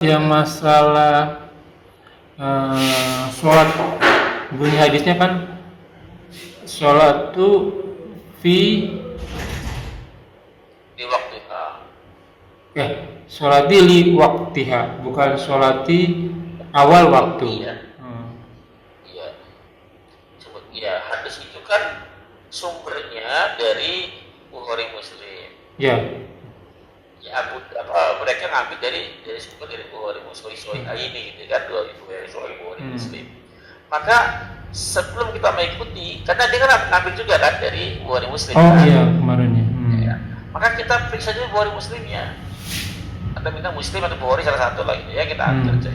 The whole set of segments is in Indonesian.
Yang masalah sholat, bunyi hadisnya kan sholat tuh fi di waktu sholati li waktiha, bukan sholati awal waktu. iya iya sebut iya hadis itu kan sumbernya dari Bukhari Muslim Ya. ya mereka ngambil dari sumber dari Bukhari Muslim ini gitu kan dua itu dari Bukhari Muslim. Maka sebelum kita mengikuti, karena dia kan ngambil juga kan dari Bukhari Muslim kan? Iya kemarin ya. Ya. Maka kita periksa dulu Bukhari Muslimnya. Atau minta Muslim atau Bukhari salah satu lah gitu ya, kita ambil aja.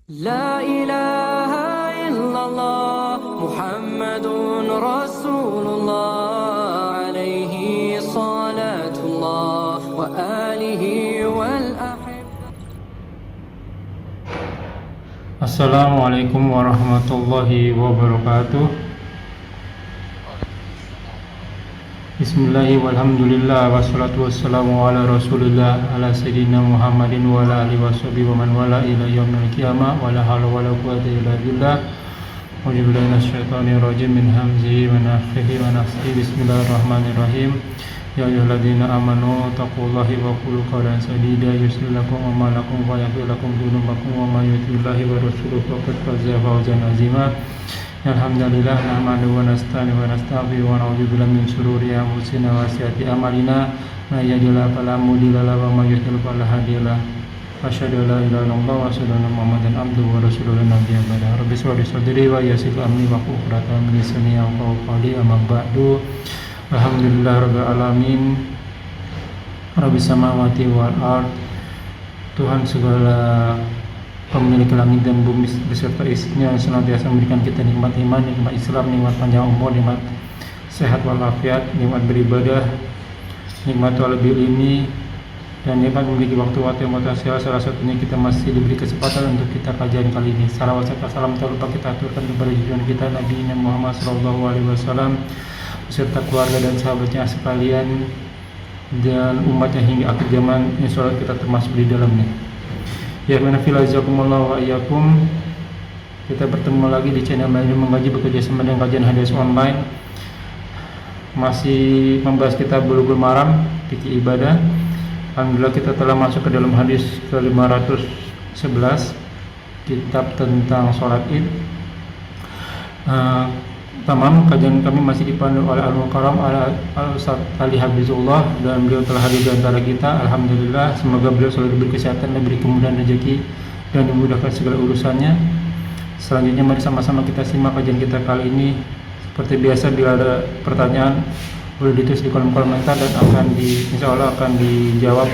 La ilaha illallah Muhammadun Rasulullah alaihi salatullah wa alihi wal ahibbah. Assalamualaikum warahmatullahi wabarakatuh. Bismillahirrahmanirrahim. Walhamdulillah wassalatu wassalamu ala Rasulillah ala sayyidina Muhammadin wa ala alihi washabihi wa man wala ila yaumil qiyamah wa la haula wa la quwwata illa billah. A'udzu billahi minasyaitonir rajim min hamzihi wa nafthihi wa nafthihi. Bismillahirrahmanirrahim. Ya ayyuhalladzina amanu taqullaha wa qulu qawlan sadida yuslih lakum a'malakum wa yaghfir lakum dhunubakum wa may yuti'illaha wa rasulahu faqad faza fawzan 'azima. Alhamdulillah nahmaduhu wa nasta'inu wa nastaghfiruh wa na'udzu billahi min shururi anfusina wa sayyiati a'malina may yahdihillahu fala mudilla lahu wa may yudlil fala hadiya lahu. Asyhadu an la ilaha illallah wa asyhadu anna Muhammadan abduhu wa rasuluhu la nabiyya ba'dahu. Rabbi shrah li sadri wa yassir li amri wa hlul 'uqdatam min lisani yafqahu qawli. Amma ba'du. Alhamdulillahirabbil alamin. Rabbis samawati wal ard. Tuhan segala pemilik langit dan bumi beserta isinya yang senantiasa memberikan kita nikmat iman, nikmat Islam, nikmat panjang umur, nikmat sehat walafiat, nikmat beribadah, nikmat lebih ilmi, dan nikmat memiliki waktu-waktu yang potensial. Salah satunya kita masih diberi kesempatan untuk kita kajian kali ini. Salawat serta salam tak lupa kita aturkan kepada junjungan kita Nabi Muhammad SAW beserta keluarga dan sahabatnya sekalian dan umatnya hingga akhir zaman, insya Allah kita termasuk di dalamnya. Ya menafilazakumullah wa iyyakum. Kita bertemu lagi di channel Melayu Mengaji bekerja sama dengan kajian hadis online. Masih membahas kitab Bulughul Maram, fikih ibadah. Alhamdulillah kita telah masuk ke dalam hadis ke-511, kitab tentang sholat Id. Tamam, kajian kami masih dipandu oleh Al-Mukarram Al-Ustaz Ali Habibullah dan beliau telah hadir di antara kita. Alhamdulillah, semoga beliau selalu diberi kesehatan dan diberi kemudahan rezeki dan dimudahkan segala urusannya. Selanjutnya mari sama-sama kita simak kajian kita kali ini. Seperti biasa, bila ada pertanyaan boleh ditulis di kolom komentar dan insya Allah akan dijawab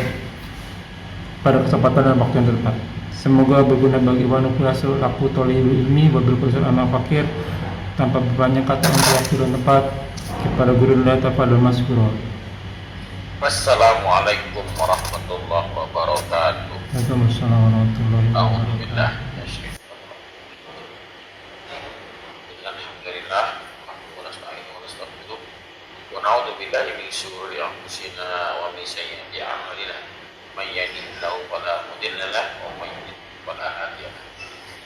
pada kesempatan dan waktu yang tepat. Semoga berguna bagi wanukulasul aku tolibul ilmi wabil kusur amal fakir. Tanpa banyak kata untuk waktu dan tempat, kepada guru dan tafadhol maskurah. Wassalamualaikum warahmatullahi wabarakatuh. Waalaikumsalam warahmatullahi wabarakatuh. Alhamdulillah wa nasta'inuhu wa nastaghfiruh wa na'udzu billahi min shururi anfusina wa min sayyiati a'malina. May yahdihillahu fala mudilla lahu wa may yudlil fala hadiya lahu.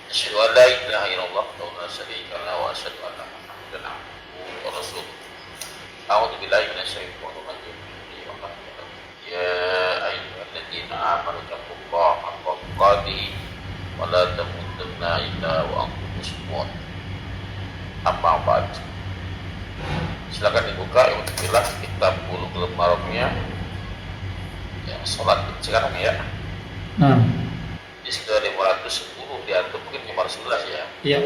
Asyhadu an la ilaha illallah wa la syarika lahu wa asyhadu anna Muhammadan abduhu wa rasuluh. A'udzu billahi minasyaitonir rajim. Ya ayyuhalladzina amanu taqullaha haqqa tuqatih wa la tamutunna illa wa antum muslimun. Amma ba'd. Silakan dibuka untuk kitab Bulughul Maramnya. Ya, salat sekarang ya. Nah, Di sekitar 510 diantum mungkin 511 ya. iya.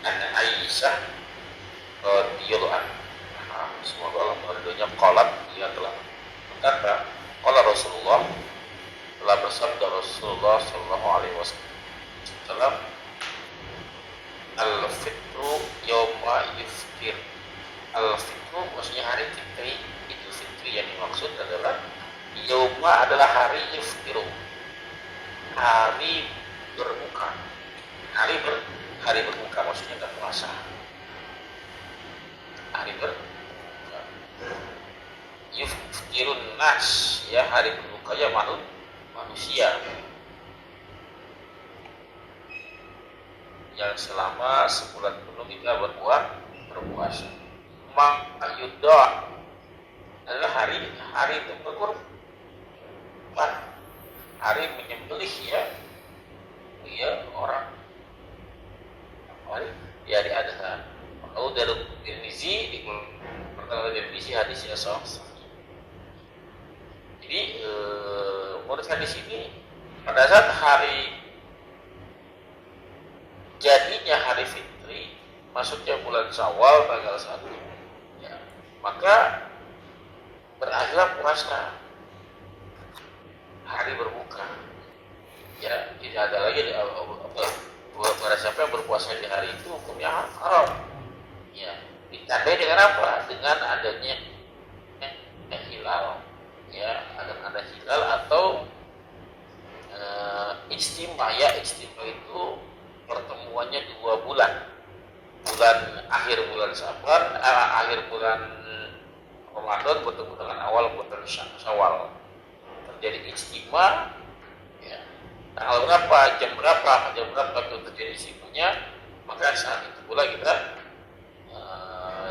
Anna Aisyah radhiyallahu anha, semoga Allah meridhoinya, qalat, dia telah berkata, qala Rasulullah, telah bersabda Rasulullah sallallahu alaihi wasallam, al-fitru yauma yuftir. Al-fitru maksudnya hari fitri. Idul Fitri yang dimaksud adalah yauma adalah hari yuftiru, hari berbuka. maksudnya tak puasa. Hari berbuka. Yuftirun nas, ya, hari berbukanya manusia yang selama sebulan penuh kita berpuasa. Ma'yudah adalah hari untuk berkurban, hari menyembelih, ya orang. Hari adha. Kalau dari Tirmizi pertama Tirmizi hadisnya sahih. Jadi menurut hadis ini pada saat hari jadinya hari fitri, maksudnya bulan Syawal tanggal 1, ya, maka berakhirlah puasa, hari berbuka. Ya, tidak ada lagi para siapa yang berpuasa di hari itu hukumnya haram. Ya, ditandai dengan apa? Dengan adanya hilal. Ya, ada hilal atau ijtima. Ya, ijtima itu pertemuannya 2 bulan. Akhir bulan Saban, akhir bulan Ramadan bertemu dengan awal bulan Syawal. Terjadi ijtima, ya. Tanggal berapa, jam berapa itu terjadi ijtimanya, maka saat itu pula kita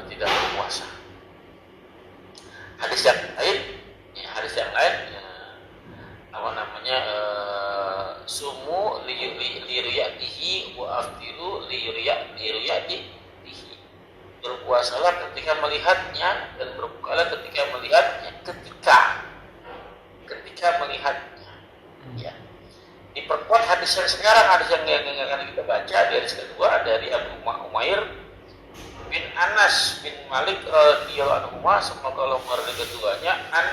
tidak berpuasa. Hadis yang lain, apa namanya, sumu liruyatihi wa aftiru liruyatihi. Berpuasalah ketika melihatnya dan berbukalah ketika melihatnya. Ketika melihatnya, ya. Diperkuat hadis yang sekarang, hadis yang akan kita baca, hadis kedua dari Abu Umair bin Anas bin Malik radhiyallahu anhu, semoga Allah meridhai keduanya, an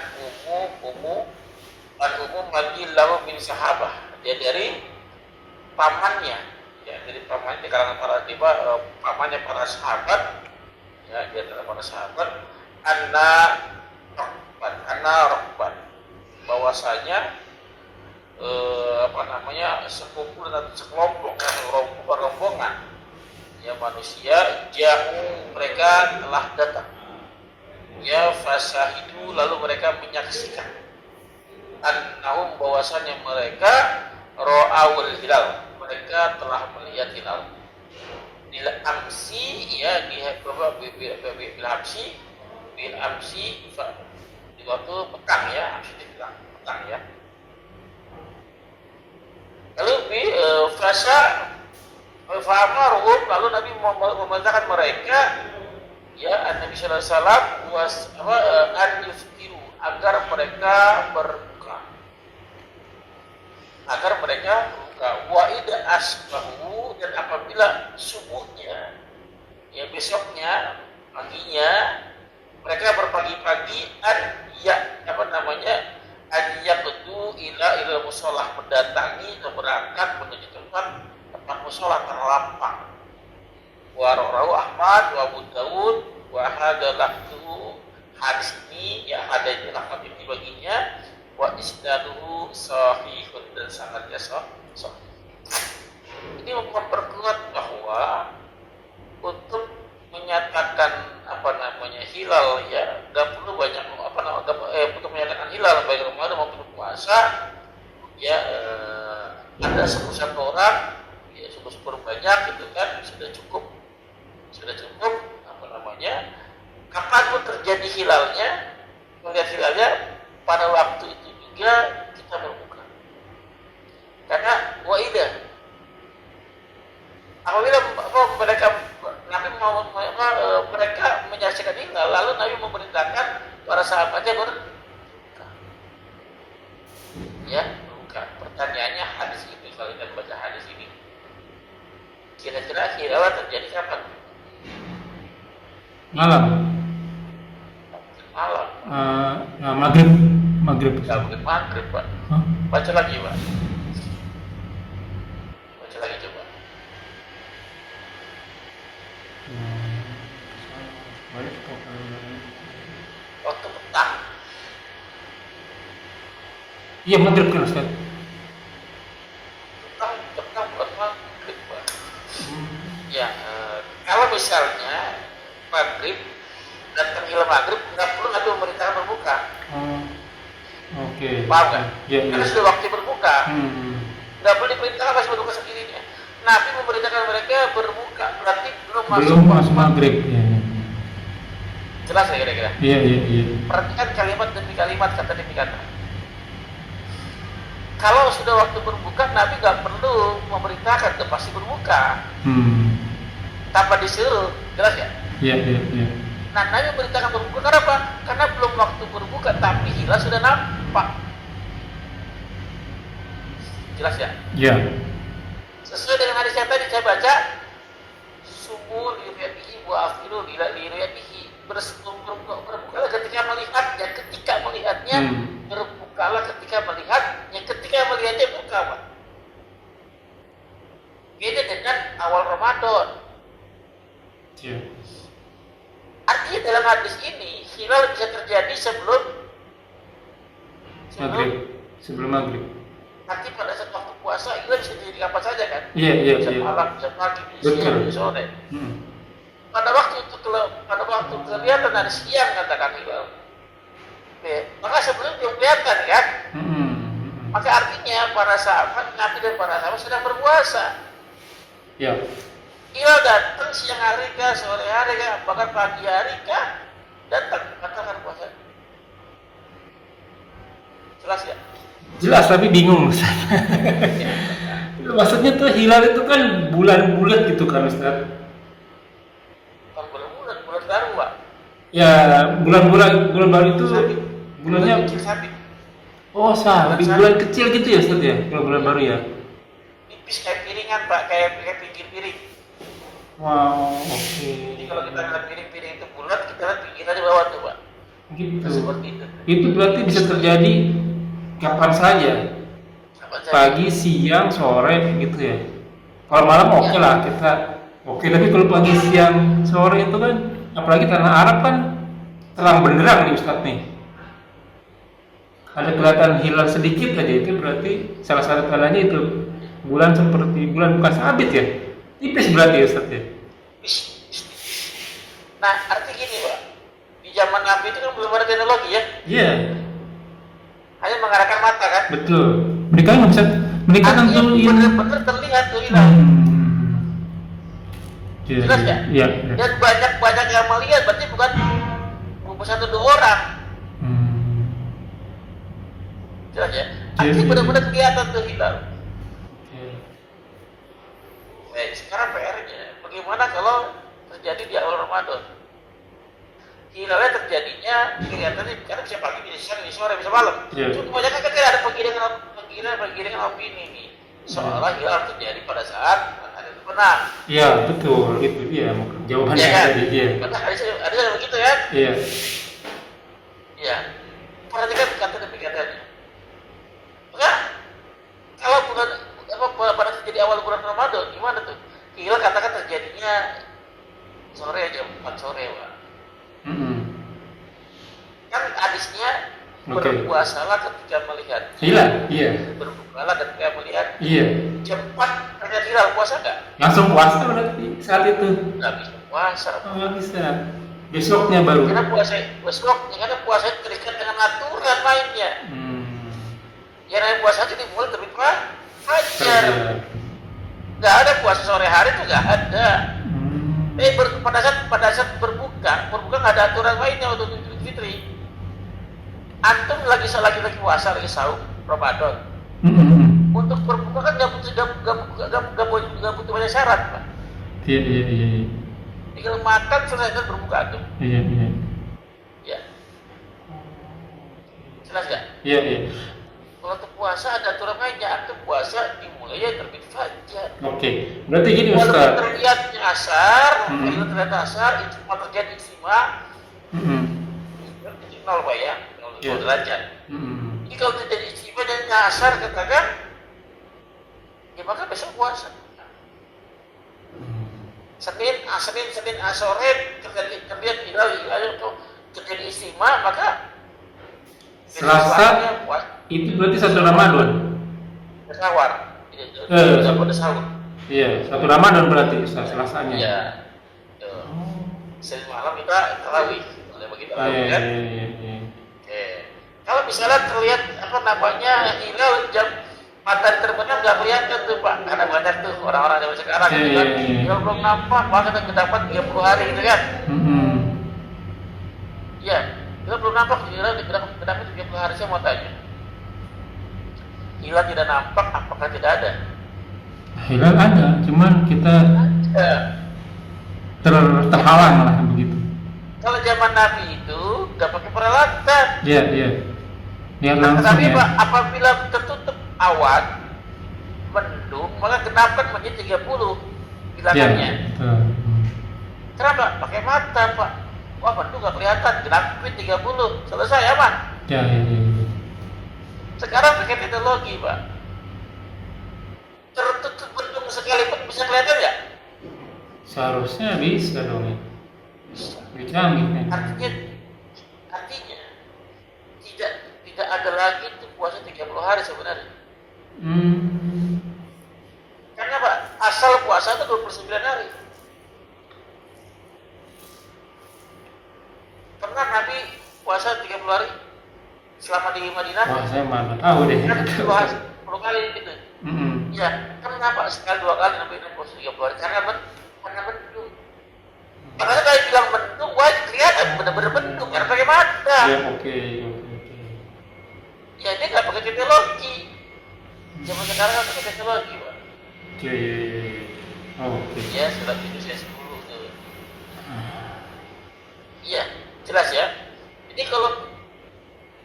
ummu madillahu min sahabah. Dia dari pamannya, ya, dari pamannya di kalangan para pamannya para sahabat, ya, dia adalah para sahabat, anna rokban, bahwasanya sekumpulan atau sekelompok rombongan, ya, manusia, mereka telah datang, ya, fasahidu, lalu mereka menyaksikan, annahum, bahwasanya mereka ra'awul hilal, mereka telah melihat hilal bil amsi, ya, bil amsi di waktu petang, ya, amsi di petang, ya. Lalu fa'amaruhum, lalu Nabi memerintahkan mereka, ya, Nabi sallallahu alaihi wasallam an yuftiru, agar mereka berbuka, wa idza asbahu, dan apabila subuhnya, ya, besoknya paginya, mereka berpagi-pagi yaqdu ila musholah, mendatangi atau berangkat menuju tempat musholah, terlampang. Wa rawahu Ahmad wa Abu Dawud wa hadza lafzu, hadis ini, ya, ada di lafaz ini baginya, wa isnaduhu sahihun, dan sanadnya sahih. Ini memperkuat bahwa untuk menyatakan hilal, ya, nggak perlu banyak untuk menyatakan hilal baik Ramadan maupun puasa, ya, ada 1 orang, ya, syukur banyak, gitu kan, sudah cukup kapan pun terjadi hilalnya, melihat hilalnya, pada waktu itu juga kita berbuka, karena waidah apabila mereka menyaksikan hilal, lalu Nabi memerintahkan para sahabatnya berbuka, ya, berbuka. Pertanyaannya, hadis ini, kalau kita baca hadis ini, kira-kira hilal terjadi kapan? Malam. Maghrib. Maghrib, Pak. Baca lagi, Pak. Baca lagi, coba. Waktu petang. Iya, maghrib kan, Ustaz? Petang bukan maghrib, Pak. Ya, misalnya maghrib datang hilal maghrib, nggak perlu Nabi memerintahkan berbuka. Oke. Paham kan? Ya, ya. Karena sudah waktu berbuka. Nggak boleh diperintahkan pas berbuka sendirinya. Nabi memerintahkan mereka berbuka, berarti Belum masuk maghrib. Ya, ya. Jelas ya kira-kira? Iya, iya, iya. Perhatikan kalimat demi kalimat, kata demi kata. Kalau sudah waktu berbuka, Nabi nggak perlu memerintahkan, itu pasti berbuka. Tanpa disuruh, jelas ya? Iya, iya, iya. Nah, Nabi memerintahkan berbuka karena apa? Karena belum waktu berbuka, tapi hilal sudah nampak. Jelas ya? Iya. Sesuai dengan hadis yang tadi saya baca, subuh liriyatihi wa afiru liriyatihi, berbukalah ketika melihatnya, berbukalah ketika melihatnya, ketika melihatnya buka, Pak. Beda dengan awal Ramadan. Iya. Artinya dalam hadis ini hilal bisa terjadi sebelum maghrib. Nanti pada saat waktu puasa hilal bisa terjadi kapan saja kan? Iya, iya, Bisa iya. malam, bisa pagi, bisa siang, bisa sore. Pada waktu kelihatan dari siang katakan hilal. Maka sebelum belum kelihatan kan? Maka artinya para sahabat Nabi dan para sahabat sedang berpuasa. Ya. Hilal datang siang hari kah, sore hari kah, bahkan pagi hari kah, datang katakan puasa. Jelas ya? Jelas tapi bingung Ustaz. Maksudnya tuh hilal itu kan bulan-bulan gitu kan Ustaz. Bukan bulan baru, Pak. Ya, bulan baru itu Sabit. bulannya Bulan kecil sabit. Oh, sabit. Bulan kecil gitu ya Ustaz ya, kalau bulan baru ya. Tipis kayak piringan, Pak, kayak pinggir piring. Wow, oke. Jadi kalau kita lihat piring-piring itu bulat, kita lihat pinggiran di bawah tuh, Pak. Gitu. Seperti itu. Itu berarti bisa terjadi kapan saja. Kapan saja. Pagi, siang, sore gitu ya. Kalau malam oke lah kita. Oke, tapi kalau pagi, siang, sore itu kan apalagi tanah Arab kan terang benderang nih Ustaz nih. Ada kelihatan hilal sedikit aja itu berarti salah satu tandanya itu bulan seperti bulan bukan sabit ya. Tipis berarti ya Ustaz ya. Nah, arti gini, Pak. Di zaman Nabi itu kan belum ada teknologi ya. Iya. Hanya mengarahkan mata kan. Betul. Mereka nggak bisa, mereka Artinya nentuin. benar-benar terlihat tuh hilal. Iya, Jelas ya? Iya. Dan banyak yang melihat, berarti bukan satu dua orang. Jelas ya? Artinya benar-benar kelihatan tuh hilal. Sekarang PR-nya, bagaimana kalau terjadi di awal Ramadan? Hilalnya terjadinya kelihatannya karena bisa pagi, bisa siang, bisa sore, bisa malam. Cuma kebanyakan kan tidak ada penggiringan opini nih. Seolah hilal terjadi pada saat matahari terbenam. Iya, betul. Itu dia jawabannya Ya, kan? tadi. Iya. Karena ada begitu ya? Iya. Iya. Perhatikan kata demi katanya. Maka kalau pada terjadi awal bulan Ramadan, gimana tuh? Hilal katakan terjadinya sore jam 4 sore, Pak. Kan hadisnya berpuasalah ketika melihat hilal. Iya. Berbukalah ketika melihat. Iya. Jam 4 terlihat hilal, puasa nggak? Langsung puasa berarti saat itu. Nggak bisa puasa. Nggak bisa. Besoknya baru. Karena puasa itu terikat dengan aturan lainnya. Ya namanya puasa itu dimulai terbit fajar. Nggak ada puasa sore hari itu nggak ada. Pada saat berbuka nggak ada aturan lainnya untuk Idul Fitri. Antum lagi puasa, lagi sahur Ramadan. Untuk berbuka kan nggak butuh banyak syarat, Pak. Iya. Tinggal makan selesai dan berbuka antum. Iya. Ya. Jelas nggak? Iya. Kalau untuk puasa ada aturan lainnya, antum puasa dimulai ya terbit fajar. Oke. Berarti gini Walaupun Ustaz. terlihatnya asar, terlihat asar, itu cuma terjadi istimewa. Nol, Pak ya, 0 derajat. Jadi kalau terjadi istimewa dan asar katakan, ya maka besok puasa. Senin sore terlihat hilal itu terjadi istimewa, maka Selasa itu berarti 1 Ramadan. Sahur. Iya, 1 Ramadan berarti Selasanya. Iya. Senin malam kita tarawih, mulai bagi Iya, tarawih kan. iya. Oke. Kalau misalnya terlihat apa namanya hilal jam matahari terbenam nggak kelihatan tuh Pak, karena banyak tuh orang-orang zaman sekarang gitu kan, hilal belum nampak, maka kita dapat 30 hari gitu kan. Iya, hilal belum nampak, hilal dapat 30 hari. Saya mau tanya, hilal tidak nampak, apakah tidak ada? Hilal ada, cuman kita terhalang lah begitu. Kalau zaman Nabi itu nggak pakai peralatan. Iya. Lihat langsung Tapi ya. Pak, apabila tertutup awan, mendung, maka genapkan menjadi 30 bilangannya. Betul. Kenapa? Pakai mata Pak. Wah, mendung nggak kelihatan, genapin 30, selesai aman. Iya. Sekarang pakai teknologi Pak. Tertutup mendung sekalipun bisa kelihatan nggak? Seharusnya bisa dong ya. Lebih canggih nih. Artinya tidak ada lagi tuh puasa 30 hari sebenarnya. Karena Pak, asal puasa itu 29 hari. Pernah Nabi puasa 30 hari selama di Madinah? Wah, saya mana tahu deh. Kan 10 kali gitu. Ya, kenapa sekali 2 kali Nabi puasa 30 hari? Karena mendung. Makanya kalau bilang mendung, wah kelihatan benar-benar mendung karena pakai mata. Ya, oke. Ya ini nggak pakai teknologi. Zaman sekarang kan pakai teknologi Pak. Oke. Ya, surat itu saya 10 tuh. Iya, jelas ya. Jadi kalau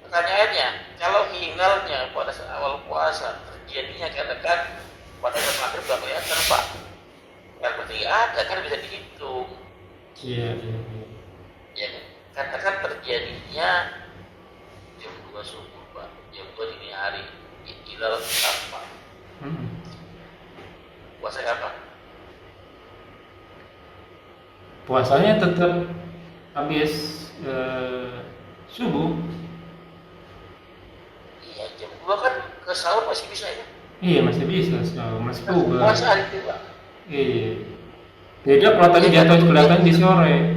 pertanyaannya, kalau hilalnya pada saat awal puasa terjadinya katakan pada saat maghrib nggak kelihatan Pak. Yang penting ada kan bisa dihitung. Iya. Ya, katakan terjadinya jam 2 subuh Pak, jam 2 dini hari, hilal apa? Puasa kapan? Puasanya tetap habis subuh. Iya, jam 2 kan ke sahur masih bisa ya? Iya, masih bisa, masih puber. Puasa hari itu Pak. Iya. Beda kalau tadi jatuh kelihatan di sore.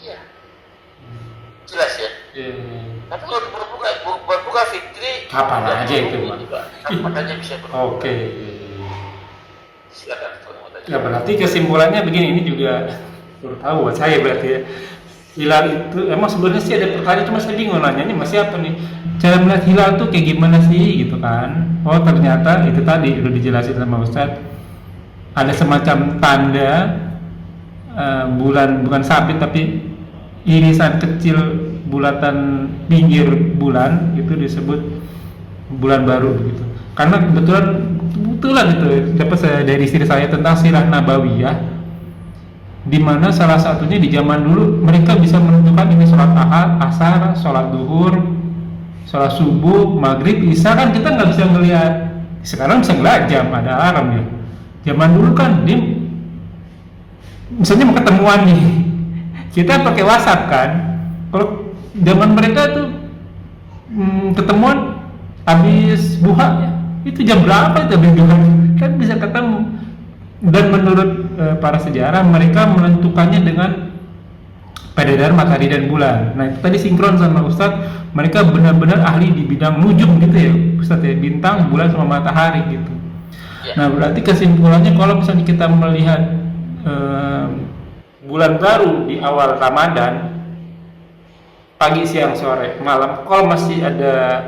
Iya. Jelas ya? Iya. Tapi kalau berbuka fitri Kapan aja itu Pak. Kapan aja bisa berbuka. Oke. Silakan kalau mau tanya. Ya berarti kesimpulannya begini, ini juga baru tahu buat saya berarti ya. Hilal itu emang sebenarnya sih ada pertanyaan, cuma saya bingung nanya ini masih apa nih, cara melihat hilal tuh kayak gimana sih gitu kan. Oh ternyata itu tadi udah dijelasin sama Ustadz, ada semacam tanda bulan, bukan sabit tapi irisan kecil bulatan pinggir bulan, itu disebut bulan baru gitu. Karena kebetulan itu dapat saya dari istri saya tentang sirah nabawiyah, di mana salah satunya di zaman dulu mereka bisa menentukan ini sholat ahad, asar, sholat duhur, sholat subuh, maghrib, isya kan kita nggak bisa ngelihat. Sekarang bisa ngeliat jam, ada alarm ya. Zaman dulu kan dia misalnya mau ketemuan nih, kita pakai WhatsApp kan. Kalau zaman mereka tuh ketemuan habis buha ya, itu jam berapa itu habis duha kan bisa ketemu. Dan menurut para sejarah mereka menentukannya dengan peredaran matahari dan bulan. Nah itu tadi sinkron sama Ustadz, mereka benar-benar ahli di bidang nujum gitu ya Ustadz ya, bintang, bulan sama matahari gitu. Nah berarti kesimpulannya kalau misalnya kita melihat bulan baru di awal Ramadan, pagi, siang, sore, malam, kalau masih ada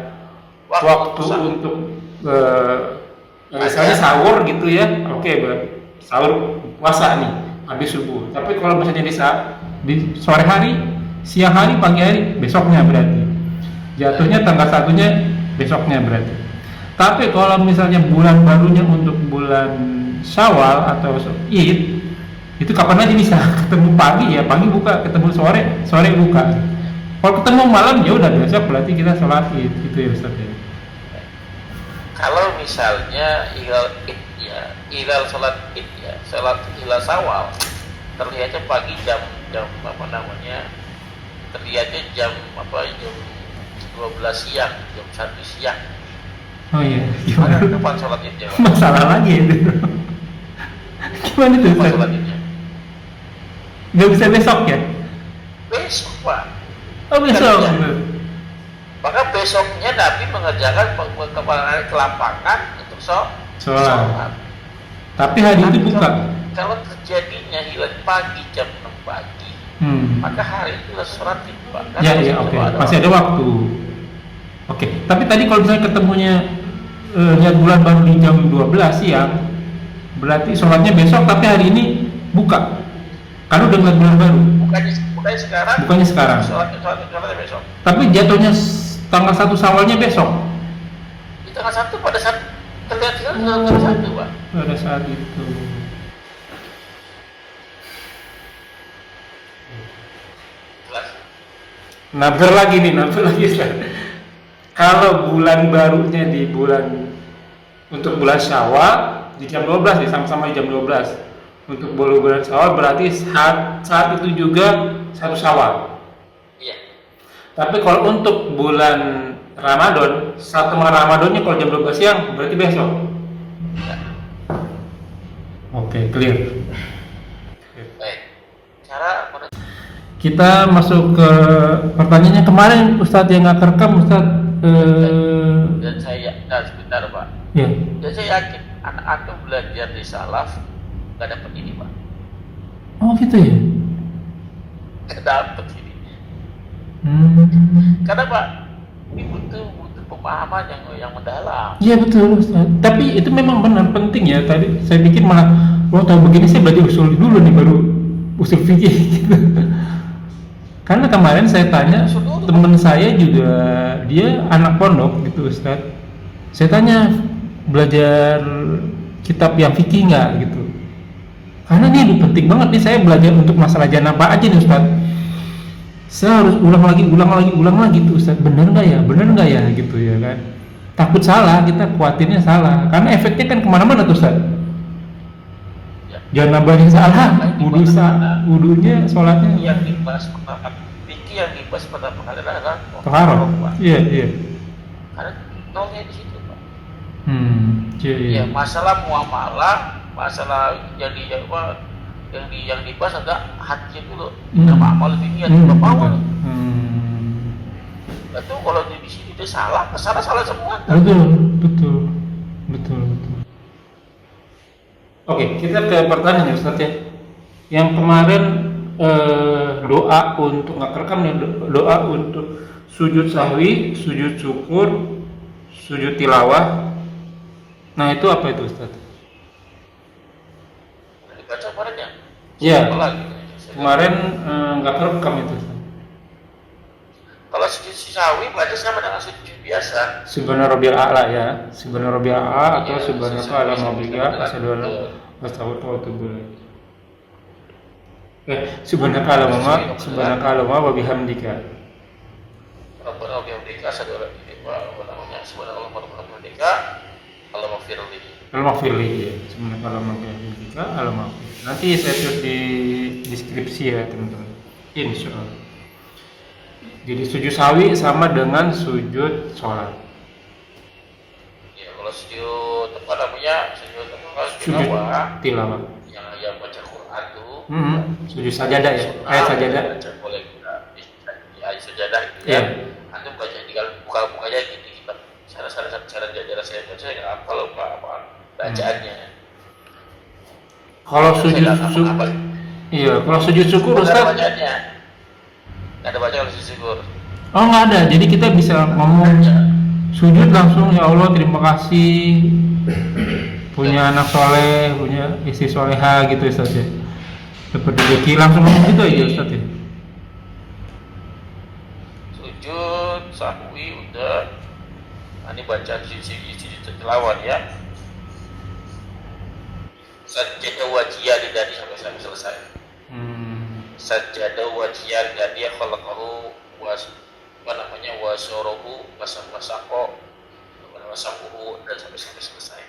waktu untuk misalnya sahur gitu ya, oke, sahur puasa nih habis subuh. Tapi kalau misalnya di sore hari, siang hari, pagi hari, besoknya berarti jatuhnya tanggal 1-nya besoknya berarti. Tapi kalau misalnya bulan barunya untuk bulan Syawal atau Id, itu kapan aja bisa ketemu pagi ya pagi buka, ketemu sore buka. Kalau ketemu malam ya udah besok berarti kita sholat Id gitu ya Ustaz ya. Kalau misalnya hilal Id ya, hilal sholat Id ya, sholat hilal Syawal terlihatnya pagi jam apa namanya? Terlihatnya jam 12 siang, jam 1 siang. Oh iya, Gimana gimana? depan sholat Id ya? Masalah lagi itu. Gimana itu Depan Ustaz? sholat Id ya. Nggak bisa besok ya? Besok Pak. Oh besok. Maka besoknya Nabi mengerjakan kepala ke lapangan untuk Sholat. Tapi hari itu buka. Kalau terjadinya hilal pagi jam 6 pagi, maka hari itu sholat itu Pak. Ya, oke. Masih ada waktu. Oke. Tapi tadi kalau misalnya ketemunya lihat bulan baru di jam 12 siang, berarti sholatnya besok tapi hari ini buka. Karena udah ngeliat bulan baru. Bukannya sekarang. Bukannya sekarang. Sholatnya besok. Tapi jatuhnya tanggal 1 Syawalnya besok. Di tanggal 1 pada saat terlihat hilal tanggal 1 Pak. Pada saat itu. Nafsir lagi Ustaz. Kalau bulan barunya di bulan untuk bulan Syawal di jam 12 nih, sama-sama di jam 12. Untuk bulan Syawal berarti saat itu juga 1 Syawal. Iya. Tapi kalau untuk bulan Ramadan, satu Ramadannya kalau jam 12 siang berarti besok. Ya. Oke, clear. Baik. Cara Kita masuk ke pertanyaannya kemarin Ustadz yang nggak kerekam Ustadz. Dan saya sebentar Pak. Ya. Dan saya yakin anak-anak belajar di salaf nggak dapat ini Pak. Oh gitu ya. Nggak dapat ini. Karena Pak ini butuh pemahaman yang mendalam. Iya betul Ustadz. Tapi itu memang benar penting ya. Tadi saya pikir malah tahu begini saya belajar usul dulu nih baru usul fikih gitu. Karena kemarin saya tanya teman saya juga dia anak pondok gitu Ustadz. Saya tanya belajar kitab yang fikih nggak gitu. Karena ini penting banget nih saya belajar untuk masalah janabah aja nih Ustadz. Saya harus ulang lagi tuh Ustadz. Bener nggak ya gitu ya kan. Takut salah, kita khawatirnya salah. Karena efeknya kan kemana-mana tuh Ustadz. Janabahnya salah, wudunya, sholatnya. Yang dibahas pertama, fikih yang dibahas pertama kali adalah Taharah. Iya. Karena nolnya di situ Pak. Iya. Masalah muamalah, masalah yang dibahas adalah hati dulu. Sama amal fikih yang dibawa. Itu kalau di sini itu salah semua. Betul. Oke, kita ke pertanyaan ya Ustadz ya. Yang kemarin doa untuk nggak kerekam nih, doa untuk sujud sahwi, sujud syukur, sujud tilawah. Nah itu apa itu Ustadz? Dibaca kemarin ya? Iya. Kemarin nggak kerekam itu Ustadz. Kalau sujud sahwi baca sama dengan sujud biasa. Subhana rabbiyal a'la ya. Subhana rabbiyal a'la atau subhanaka allahumma bihamdika asyhadu an la ilaha illa anta astaghfiruka subhanaka allahumma wa bihamdika. Rabbana wa bihamdika asyhadu an la ilaha illa anta astaghfiruka wa atubu ilaik. Allahumma ighfirli. Ya. Subhanaka allahumma wa bihamdika allahumma ighfir. Nanti saya tulis di deskripsi ya teman-teman. Insyaallah. Jadi sujud sawi sama dengan sujud sholat. Ya, kalau sujud sujud tilawah. Yang baca Quran tuh. Sujud sajadah ya. Ayat sajadah. Boleh di ayat sajadah itu ya. Antum baca tinggal buka aja di kitab. Cara saya baca ya hafal apa bacaannya. Kalau sujud kalau sujud syukur Ustaz. Nggak ada baca kalau sujud syukur. Oh nggak ada, jadi kita bisa ngomong sujud langsung ya Allah terima kasih punya anak soleh, punya istri soleha gitu Ustaz ya. Dapat rezeki langsung ngomong gitu aja Ustaz ya. Sujud sahwi udah, ini baca sujud tilawah ya. Sajjadah wajiyah dari sampai selesai. Sajjadah wajiyah dari khalaqahu wasorohu wasaqo dan sampai selesai.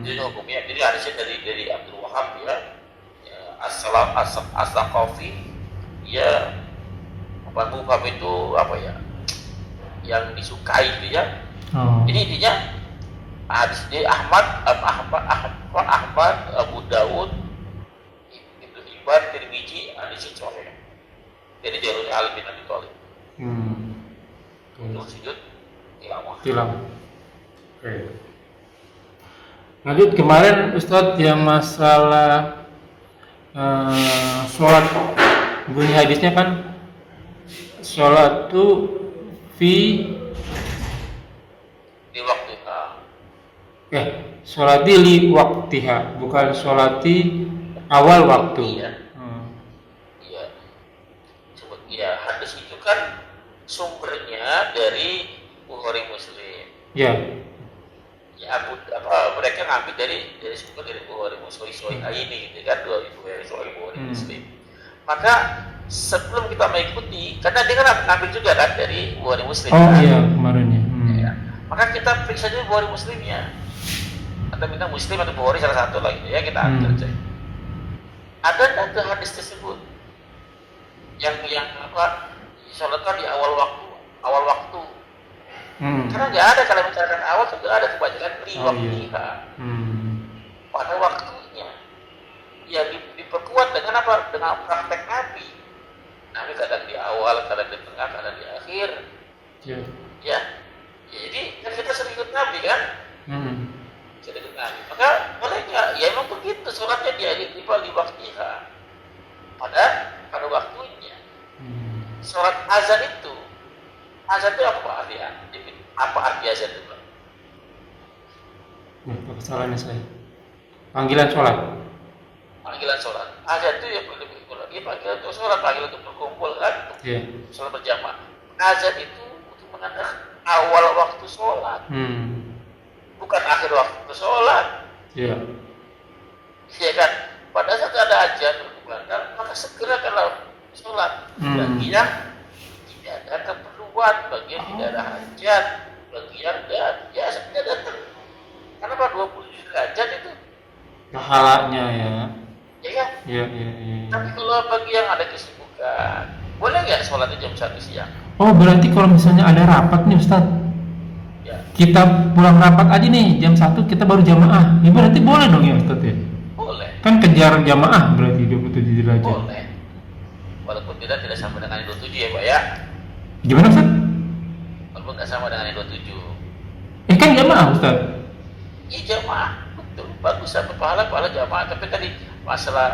Jadi hukumnya, jadi hadisnya dari Abdul Wahab ya, as-Saqafi ya, Wahab itu apa ya, yang disukai gitu ya. Jadi intinya hadis ini Ahmad, Abu Dawud, Ibnu Hibban, Tirmizi, ada hadis sahih. Jadi jalurnya Ali bin Abi Thalib. Untuk sujud tilawah. Oke. Lanjut kemarin Ustadz yang masalah sholat, bunyi hadisnya kan sholat itu di waktu sholati li waktiha, bukan sholati awal waktu. Iya. Iya, hadis itu kan sumbernya dari Bukhari Muslim. Ya. Ya, mereka ngambil dari sumber dari Bukhari Muslim ini gitu kan, dua Bukhari Muslim. Maka sebelum kita mengikuti, karena dia kan ngambil juga kan dari Bukhari Muslim. Oh kan? iya, kemarin ya. Ya. Maka kita periksa dulu Bukhari Muslimnya. Atau minta Muslim atau Bukhari salah satu lah gitu ya, kita ambil aja. Ada enggak hadis tersebut? Yang sholatnya di awal waktu. Karena nggak ada, kalau misalkan awal juga ada kebanyakan waktiha. Pada waktunya. Ya diperkuat dengan apa? Dengan praktek Nabi. Nabi kadang di awal, kadang di tengah, kadang di akhir. Ya. Jadi kita sering ikut Nabi kan? Sering ikut Nabi. Maka boleh nggak? Ya emang begitu. Sholatnya di waktiha. Pada waktunya. Sholat azan itu apa artinya? Apa arti azan itu? Kesalahannya saya. Panggilan sholat. Azan itu ya lagi panggilan untuk sholat, panggilan untuk berkumpul kan? Sholat berjamaah. Azan itu untuk menandakan awal waktu sholat, bukan akhir waktu sholat. Iya kan? Pada saat ada azan berkumandang, maka segera kalau sholat. Bagi yang tidak ada keperluan, bagi yang tidak ada hajat, bagi yang biasanya datang. Kenapa 27 derajat itu? Pahalanya ya. Iya. Tapi kalau bagi yang ada kesibukan, boleh nggak sholatnya jam 1 siang? Oh berarti kalau misalnya ada rapat nih Ustaz, kita pulang rapat aja nih jam 1 kita baru jamaah. Ya berarti boleh dong ya Ustaz ya? Boleh. Kan kejar jamaah berarti 27 derajat. Boleh. Walaupun tidak sama dengan 27 ya Pak ya. Gimana Ustaz? Walaupun nggak sama dengan 27. Kan jamaah Ustaz. Iya jamaah, betul. Bagus sama pahala jamaah. Tapi tadi masalah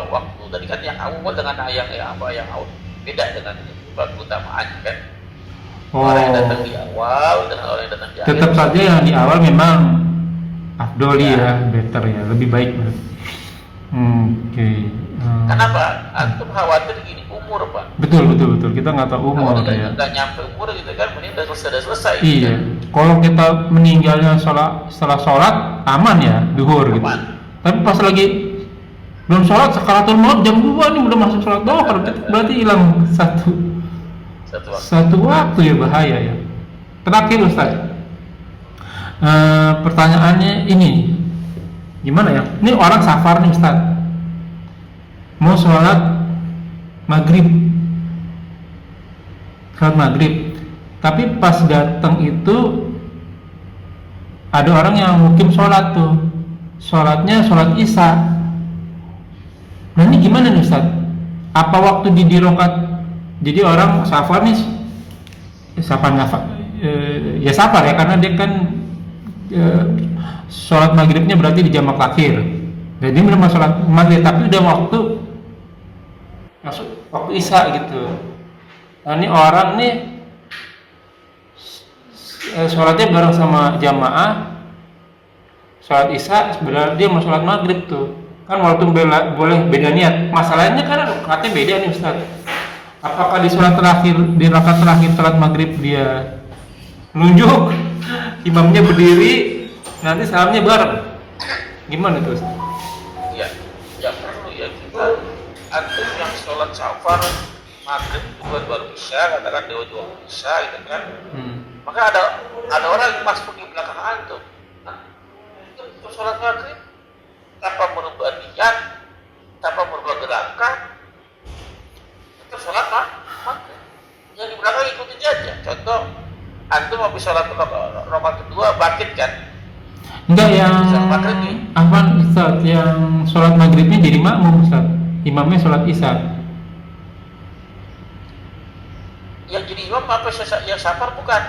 waktu tadi kan yang awal dengan yang awal beda dengan waktu utamaan kan. Orang yang datang di awal dengan orang yang datang di akhir. Tetap saja yang di awal memang afdoli ya, better ya, lebih baik. Oke. Kenapa? Antum khawatir gini, umur Pak. Betul. Kita nggak tahu umur ya. Nggak nyampe umur gitu kan, mending udah selesai. Iya. Kalau kita meninggalnya setelah sholat aman ya, duhur gitu. Tapi pas lagi belum sholat sakaratul maut jam 2 nih udah masuk sholat dohor, berarti hilang satu waktu ya, bahaya ya. Terakhir Ustaz, pertanyaannya ini gimana ya? Ini orang safar nih Ustaz, mau sholat maghrib, tapi pas datang itu ada orang yang mungkin sholat tuh, sholatnya sholat isya. Nah ini gimana nih Ustaz? Apa waktu di rokat? Jadi orang safar nih, safar ya karena dia kan sholat maghribnya berarti di jamak akhir. Jadi belum sholat maghrib tapi udah masuk waktu isya gitu. Nah ini orang nih sholatnya bareng sama jamaah, sholat isya sebenarnya dia mau sholat maghrib tuh. Kan walaupun boleh beda niat. Masalahnya kan rakaatnya beda nih Ustaz. Apakah di rakaat terakhir sholat maghrib dia nunjuk, imamnya berdiri, nanti salamnya bareng? Gimana tuh? Ya perlu ya kita. Antum yang sholat safar maghrib baru isya, katakan dua isya gitu kan. Maka ada orang yang masuk di belakang antum. Nah, itu sholat maghrib tanpa merubah niat, tanpa merubah gerakan. Sholat maghrib yang di belakang ikutin aja. Contoh antum habis sholat rakaat kedua bangkit kan? Enggak, yang apa Ustaz, yang sholat maghribnya jadi makmum Ustaz. imamnya sholat isya. Yang jadi imam apa yang safar bukan?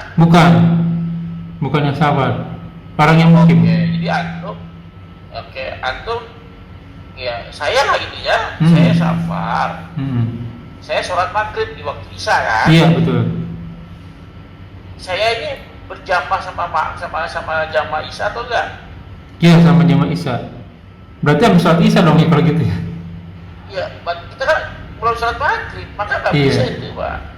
Bukan yang sabar, orang yang mukim. Oke, jadi antum ya saya lah gitu ya, saya safar. Saya sholat maghrib di waktu isya kan? Iya betul. Saya ini berjamaah sama jamaah isya atau enggak? Iya sama jamaah isya. Berarti harus sholat isya dong ya kalau gitu ya? Iya, kita kan belum sholat maghrib, maka nggak Iya. bisa itu Pak.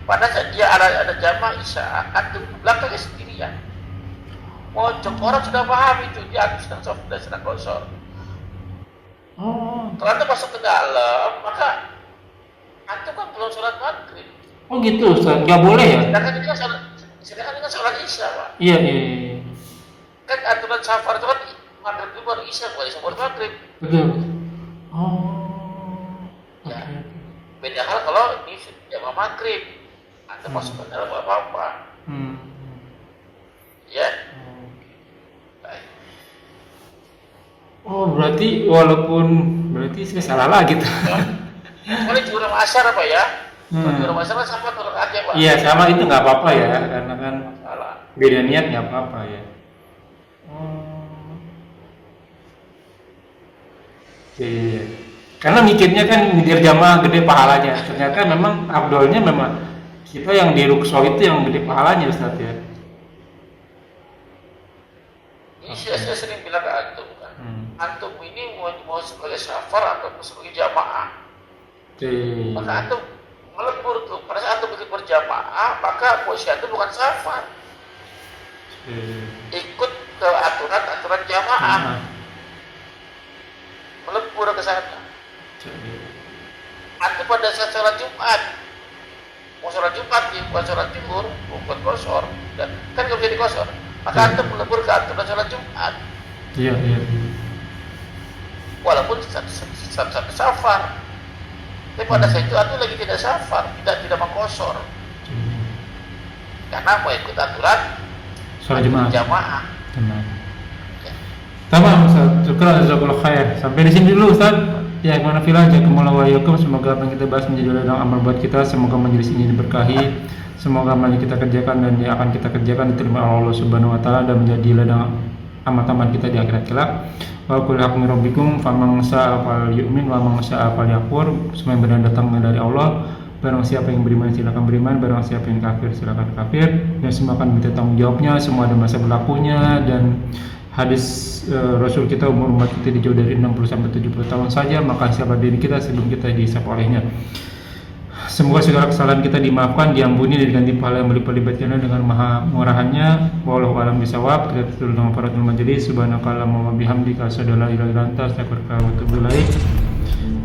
Pada saat dia ada jamaah isya, antum belakangnya sendirian. Pojok orang sudah paham itu, dia sedang kosor. Oh. Kalau antum masuk ke dalam, maka antum kan belum sholat maghrib. Oh gitu Ustaz, nggak boleh ya? Sedangkan ini kan sholat isya Pak. Iya. Kan aturan safar itu kan maghrib itu baru isya, bukan isya baru maghrib. Betul. Oh. Ya. Oke. Beda hal kalau ini jamaah maghrib, antum masuk ke dalam apa-apa. Ya. Baik. Oh berarti saya salah lagi tuh. Ini juga asar apa ya? Kalau asar kan sama turun aja Pak. Iya sama itu nggak apa-apa ya, karena kan Salah. beda niat nggak apa-apa ya. Iya. Karena mikirnya kan ngejar jamaah gede pahalanya. Ternyata memang abdolnya memang kita yang di Rukso itu yang gede pahalanya Ustaz ya. Ini saya sering bilang ke antum kan. Antum ini mau sebagai safar atau sebagai jamaah. Maka antum melebur tuh. Pada saat antum berjamaah, maka posisi antum bukan safar. Ikut ke aturan jamaah. Melebur ke sana. Antum pada saat sholat Jumat, mau sholat Jumat ya, bukan sholat Zuhur, bukan kosor, dan kan nggak bisa dikosor. Maka antum melebur ke aturan sholat Jumat. Iya. Walaupun satu safar, tapi pada saat itu antum lagi tidak safar, tidak mengkosor, karena mau ikut aturan Sholat jamaah. Benar. Tamam Ustaz, syukran jazakallahu khair. Sampai di sini dulu Ustaz. Ya, gimana filah jazakumullahu wa iyyakum. Semoga apa yang kita bahas menjadi ladang amal buat kita. Semoga majelis ini diberkahi. Semoga amal yang kita kerjakan dan yang akan kita kerjakan diterima oleh Allah Subhanahu wa taala dan menjadi ladang amal-amal kita di akhirat kelak. Wa qul haqqu rabbikum faman syaa'a falyu'min wa man syaa'a falyakfur. Semua yang benar datang dari Allah. Barang siapa yang beriman silakan beriman, barang siapa yang kafir silakan kafir. Dan semua akan minta tanggung jawabnya, semua ada masa berlakunya. Dan hadis Rasul kita umur umat kita dijauh dari 60 sampai 70 tahun saja, maka siapa diri kita sebelum kita dihisab olehnya. Semoga segala kesalahan kita dimaafkan, diampuni dan diganti pahala yang berlipat-lipat dengan maha murahannya. Wallahu a'lam bishawab. Kita tutup dengan paratul majelis. Subhanakallahumma wa bihamdika asyhadu an la ilaha illa anta astaghfiruka wa atubu ilaik.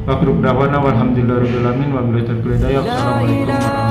Wa akhir da'wana walhamdulillahirabbil alamin wa billahi taufiq. Assalamualaikum warahmatullahi wabarakatuh.